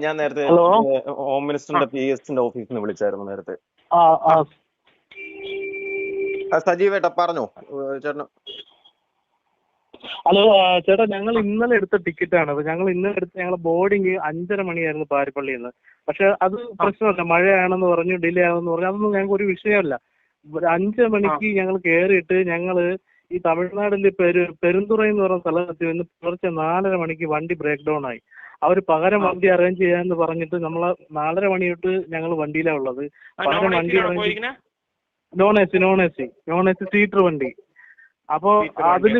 ഞാൻ നേരത്തെ hello. Home ആ മിനിസ്റ്ററിന്റെ PSന്റെ ഓഫീസിൽ നിന്ന് വിളിച്ചായിരുന്നു നേരത്തെ. ആ ആ സജീവേട്ടാ പറഞ്ഞോ. ചേട്ടന് ഹലോ. ചേട്ടാ, ഞങ്ങൾ ഇന്നലെ എടുത്ത ടിക്കറ്റാണ്. അത് ഞങ്ങൾ ഇന്നലെ എടുത്ത് ഞങ്ങൾ ബോർഡിങ് 5:30 മണിയായിരുന്നു പാരിപ്പള്ളിയിൽ നിന്ന്. പക്ഷെ അത് പ്രശ്നമല്ല, മഴയാണെന്ന് പറഞ്ഞു, ഡിലേ ആണെന്ന് പറഞ്ഞു, അതൊന്നും ഞങ്ങൾക്ക് ഒരു വിഷയമല്ല. 5 മണിക്ക് ഞങ്ങൾ കയറിയിട്ട് ഞങ്ങൾ ഈ തമിഴ്നാട്ടിൽ പെരുന്തുറ എന്ന് പറയുന്ന സ്ഥലത്ത് നിന്ന് പുലർച്ചെ 4:30 മണിക്ക് വണ്ടി ബ്രേക്ക് ഡൗൺ ആയി. അവർ പകരം വണ്ടി അറേഞ്ച് ചെയ്യാന്ന് പറഞ്ഞിട്ട് നമ്മളെ 4:30 മണി തൊട്ട് ഞങ്ങൾ വണ്ടിയിലാണ് ഉള്ളത്. പകരം വണ്ടി നോൺ എ സി സീറ്റർ വണ്ടി. അപ്പോ അതില്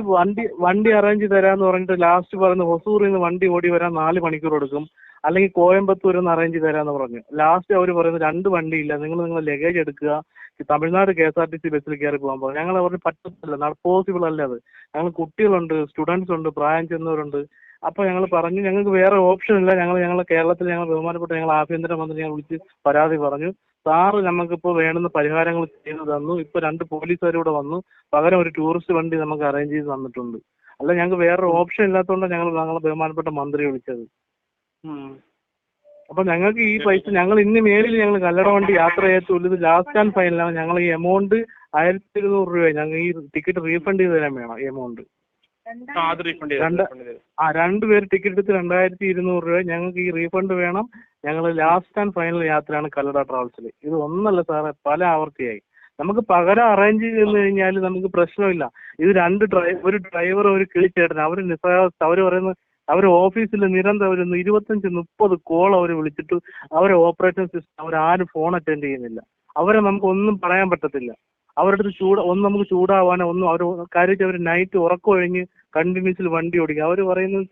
വണ്ടി അറേഞ്ച് തരാന്ന് പറഞ്ഞിട്ട് ലാസ്റ്റ് പറയുന്നത് ഹൊസൂറിൽ നിന്ന് വണ്ടി ഓടി വരാൻ 4 മണിക്കൂർ എടുക്കും, അല്ലെങ്കിൽ കോയമ്പത്തൂരിൽ നിന്ന് അറേഞ്ച് തരാന്ന് പറഞ്ഞു. ലാസ്റ്റ് അവർ പറയുന്നത് 2 വണ്ടിയില്ല, നിങ്ങളുടെ ലഗേജ് എടുക്കുക, തമിഴ്നാട് KSRTC ബസ്സിൽ കയറി പോകാൻ പറഞ്ഞു. ഞങ്ങൾ പറഞ്ഞു പറ്റത്തില്ല, പോസിബിൾ അല്ല അത്. ഞങ്ങൾ കുട്ടികളുണ്ട്, സ്റ്റുഡൻസ് ഉണ്ട്, പ്രായം ചെന്നവരുണ്ട്. അപ്പൊ ഞങ്ങൾ പറഞ്ഞു ഞങ്ങൾക്ക് വേറെ ഓപ്ഷൻ ഇല്ല. ഞങ്ങളെ കേരളത്തിൽ ബഹുമാനപ്പെട്ട ആഭ്യന്തരമന്ത്രി ഞങ്ങൾ വിളിച്ച് പരാതി പറഞ്ഞു. സാറ് നമുക്കിപ്പോൾ വേണ്ടുന്ന പരിഹാരങ്ങൾ ചെയ്തു തന്നു. ഇപ്പൊ 2 പോലീസുകാരൂടെ വന്നു, പകരം ഒരു ടൂറിസ്റ്റ് വണ്ടി നമുക്ക് അറേഞ്ച് ചെയ്ത് തന്നിട്ടുണ്ട്. അല്ല, ഞങ്ങൾക്ക് വേറെ ഓപ്ഷൻ ഇല്ലാത്തതുകൊണ്ട് ഞങ്ങളെ ബഹുമാനപ്പെട്ട മന്ത്രി വിളിച്ചത്. അപ്പൊ ഞങ്ങൾക്ക് ഈ പൈസ ഞങ്ങൾ ഇന്ന് മേലിൽ ഞങ്ങൾ കല്ലട വണ്ടി യാത്ര ചെയ്യത്തുള്ളൂ. ഇത് ലാസ്റ്റ് ആൻഡ് ഫൈനലാണ്. ഞങ്ങൾ ഈ എമൗണ്ട് 1200 രൂപ ഞങ്ങൾ ഈ ടിക്കറ്റ് റീഫണ്ട് ചെയ്ത് തരാൻ വേണം. ഈ എമൗണ്ട് 2 പേര് ടിക്കറ്റ് എടുത്ത് 2200 രൂപ ഞങ്ങൾക്ക് ഈ റീഫണ്ട് വേണം. ഞങ്ങൾ ലാസ്റ്റ് ആൻഡ് ഫൈനൽ യാത്രയാണ് കല്ലട ട്രാവൽസിൽ. ഇത് ഒന്നല്ല സാറേ, പല ആവർത്തിയായി. നമുക്ക് പകരം അറേഞ്ച് ചെയ്ത് കഴിഞ്ഞാൽ നമുക്ക് പ്രശ്നമില്ല. ഇത് ഒരു ഡ്രൈവർ, ഒരു കിളിച്ചേട്ടൻ, അവർ നിസ്സഹാവസ്ഥ. അവർ പറയുന്നത് അവർ ഓഫീസിൽ നിരന്തരം 25-30 കോൾ അവർ വിളിച്ചിട്ട് അവരെ ഓപ്പറേഷൻ സിസ്റ്റം അവരാരും ഫോൺ അറ്റൻഡ് ചെയ്യുന്നില്ല. അവരെ നമുക്ക് ഒന്നും പറയാൻ പറ്റത്തില്ല. അവരുടെ അടുത്ത് ഒന്നും നമുക്ക് ചൂടാവാനോ ഒന്നും. അവർ കാര്യം അവർ നൈറ്റ് ഉറക്കം കഴിഞ്ഞ് കണ്ടിന്യൂസിൽ വണ്ടി ഓടിക്കുക. അവർ പറയുന്നത്